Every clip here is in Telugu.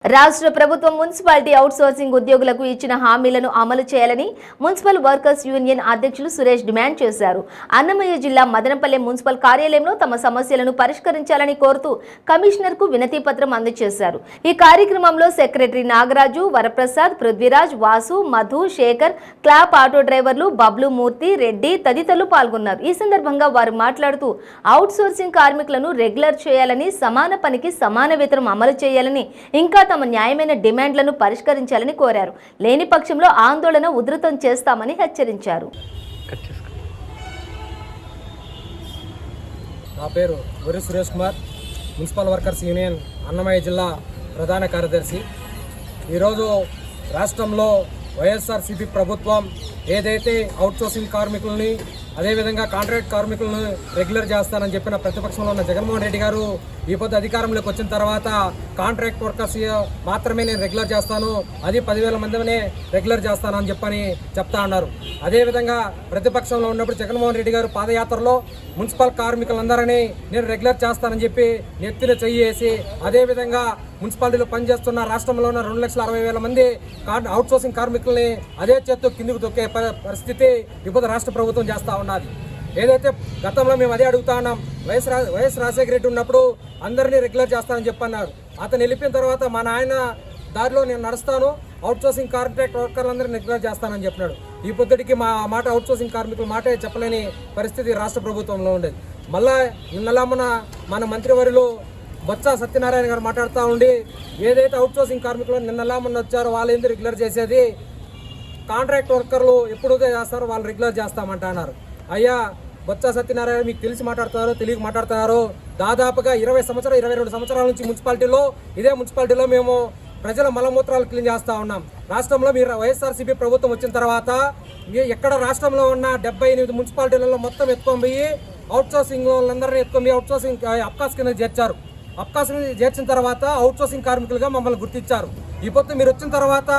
రాష్ట్ర ప్రభుత్వం మున్సిపాలిటీ అవుట్సోర్సింగ్ ఉద్యోగులకు ఇచ్చిన హామీలను అమలు చేయాలని మున్సిపల్ వర్కర్స్ యూనియన్ అధ్యక్షులు సురేష్ డిమాండ్ చేశారు. అన్నమయ్య జిల్లా మదనపల్లె మున్సిపల్ కార్యాలయంలో తమ సమస్యలను పరిష్కరించాలని కోరుతూ కమిషనర్కు వినతి పత్రం అందజేశారు. ఈ కార్యక్రమంలో secretary Nagaraju, Varaprasad, Prithviraj, Vasu, Madhu, Shekhar, clap auto డ్రైవర్లు, బబ్లు, మూర్తి, రెడ్డి తదితరులు పాల్గొన్నారు. ఈ సందర్భంగా వారు మాట్లాడుతూ అవుట్సోర్సింగ్ కార్మికులను రెగ్యులర్ చేయాలని, సమాన పనికి సమాన వేతనం అమలు చేయాలని, ఇంకా తమ న్యాయమైన డిమాండ్లను పరిష్కరించాలని కోరారు. లేని పక్షంలో ఆందోళన ఉధృతం చేస్తామని హెచ్చరించారు. నా పేరు వరి Suresh Kumar, municipal workers union Annamayya జిల్లా ప్రధాన కార్యదర్శి. ఈరోజు రాష్ట్రంలో వైఎస్ఆర్సీపీ ప్రభుత్వం ఏదైతే అవుట్సోర్సింగ్ కార్మికులని అదేవిధంగా కాంట్రాక్ట్ కార్మికులను రెగ్యులర్ చేస్తానని చెప్పిన ప్రతిపక్షంలో ఉన్న జగన్మోహన్ రెడ్డి గారు ఈ పొద్దు అధికారంలోకి వచ్చిన తర్వాత కాంట్రాక్ట్ వర్కర్స్ మాత్రమే నేను రెగ్యులర్ చేస్తాను, అది 10,000 మందినే రెగ్యులర్ చేస్తాను అని చెప్పని చెప్తా ఉన్నారు. అదేవిధంగా ప్రతిపక్షంలో ఉన్నప్పుడు జగన్మోహన్ రెడ్డి గారు పాదయాత్రలో మున్సిపల్ కార్మికులందరినీ నేను రెగ్యులర్ చేస్తానని చెప్పి నెత్తిన చెయ్యి వేసి, అదేవిధంగా మున్సిపాలిటీలో పనిచేస్తున్న రాష్ట్రంలో ఉన్న 2,60,000 మంది అవుట్సోర్సింగ్ కార్మికుల్ని అదే చేత్తో కిందికి తొక్కే పరిస్థితి ఇప్పుడు రాష్ట్ర ప్రభుత్వం చేస్తూ ఉన్నది. ఏదైతే గతంలో మేము అదే అడుగుతా ఉన్నాం, వైఎస్ రాజశేఖర రెడ్డి ఉన్నప్పుడు అందరినీ రెగ్యులర్ చేస్తానని చెప్పన్నారు. అతను వెళ్ళిపోయిన తర్వాత మా నాయన దారిలో నేను నడుస్తాను, అవుట్సోర్సింగ్ కాంట్రాక్ట్ వర్కర్లందరినీ రెగ్యులర్ చేస్తానని చెప్పినాడు. ఈ పొద్దుటికి మా మాట అవుట్సోర్సింగ్ కార్మికుల మాటే చెప్పలేని పరిస్థితి రాష్ట్ర ప్రభుత్వంలో ఉండేది. మళ్ళా నిన్నలా మన మంత్రివర్యులు బొత్స సత్యనారాయణ గారు మాట్లాడుతూ ఉండి, ఏదైతే అవుట్సోర్సింగ్ కార్మికులు నిన్నలా వచ్చారో వాళ్ళు ఎందుకు రెగ్యులర్ చేసేది, కాంట్రాక్ట్ వర్కర్లు ఎప్పుడు చేస్తారో వాళ్ళు రెగ్యులర్ చేస్తామంటున్నారు. అయ్యా బొత్స సత్యనారాయణ, మీకు తెలిసి మాట్లాడుతున్నారు, తెలియక మాట్లాడుతున్నారు. దాదాపుగా 22 సంవత్సరాల నుంచి ఇదే మున్సిపాలిటీలో మేము ప్రజల మలమూత్రాలు క్లీన్ చేస్తూ ఉన్నాం. రాష్ట్రంలో మీరు వైఎస్ఆర్సీపీ ప్రభుత్వం వచ్చిన తర్వాత ఎక్కడ రాష్ట్రంలో ఉన్న 78 మున్సిపాలిటీలలో మొత్తం ఎత్తుకొని పోయి అవుట్సోర్సింగ్ వాళ్ళందరినీ ఎత్తుకొని అవుట్సోర్సింగ్ అబ్కాస్ కింద చేర్చారు. అబ్కాస్ కింద చేర్చిన తర్వాత అవుట్సోర్సింగ్ కార్మికులుగా మమ్మల్ని గుర్తించారు. ఈ పొద్దు మీరు వచ్చిన తర్వాత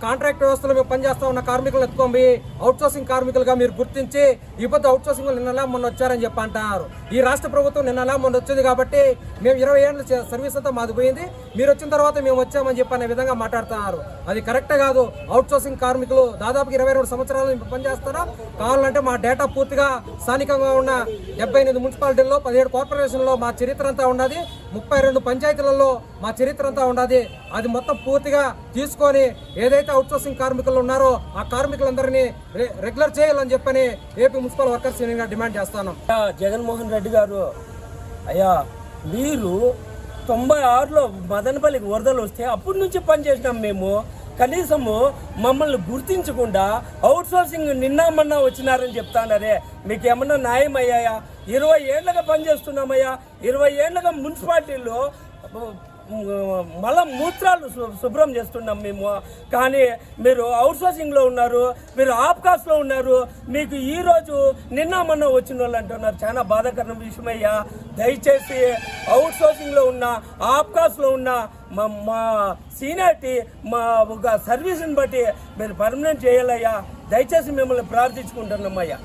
కాంట్రాక్ట్ వ్యవస్థలో మేము పనిచేస్తా ఉన్న కార్మికులను ఎత్తుకొని అవుట్సోర్సింగ్ కార్మికులుగా మీరు గుర్తించి ఈ పొద్దు అవుట్సోర్సింగ్ నిన్నలా మొన్న వచ్చారని చెప్పి అంటున్నారు. ఈ రాష్ట్ర ప్రభుత్వం నిన్నలా మొన్న వచ్చింది కాబట్టి మేము 20 ఏళ్ళ సర్వీస్ అంతా మాది పోయింది, మీరు వచ్చిన తర్వాత మేము వచ్చామని చెప్పి అనే విధంగా మాట్లాడుతున్నారు. అది కరెక్టే కాదు. అవుట్సోర్సింగ్ కార్మికులు దాదాపు 22 సంవత్సరాల నుంచి పనిచేస్తారా. కావాలంటే మా డేటా పూర్తిగా స్థానికంగా ఉన్న 78 మున్సిపాలిటీల్లో 17 కార్పొరేషన్లో మా చరిత్ర అంతా ఉన్నది, 32 పంచాయతీలలో మా చరిత్ర అంతా ఉన్నది. అది మొత్తం పూర్తిగా తీసుకొని ఏదైతే అవుట్సోర్సింగ్ కార్మికులు ఉన్నారో ఆ కార్మికులందరినీ రెగ్యులర్ చేయాలని చెప్పని AP municipal workers union demand చేస్తాను. జగన్మోహన్ రెడ్డి గారు, అయ్యా మీరు 96లో మదనపల్లికి వరదలు వస్తే అప్పటి నుంచి పనిచేసినాం మేము. కనీసము మమ్మల్ని గుర్తించకుండా అవుట్సోర్సింగ్ నిన్న వచ్చినారని చెప్తానరే, మీకు ఏమన్నా న్యాయం అయ్యాయా? 20 ఏళ్ళగా పనిచేస్తున్నామయ్యా. 20 ఏళ్ళగా మున్సిపాలిటీలో మూత్రాలు శుభ్రం చేస్తున్నాం మేము. కానీ మీరు అవుట్సోర్సింగ్లో ఉన్నారు, మీరు ఆప్కాస్లో ఉన్నారు, మీకు ఈరోజు నిన్న వచ్చిన వాళ్ళు అంటున్నారు. చాలా బాధాకరమైన విషయమయ్యా. దయచేసి అవుట్సోర్సింగ్లో ఉన్న ఆప్కాస్లో ఉన్న మా సీనియారిటీ, మా ఒక సర్వీస్ని బట్టి మీరు పర్మనెంట్ చేయాలయ్యా. దయచేసి మిమ్మల్ని ప్రార్థించుకుంటున్నామయ్యా.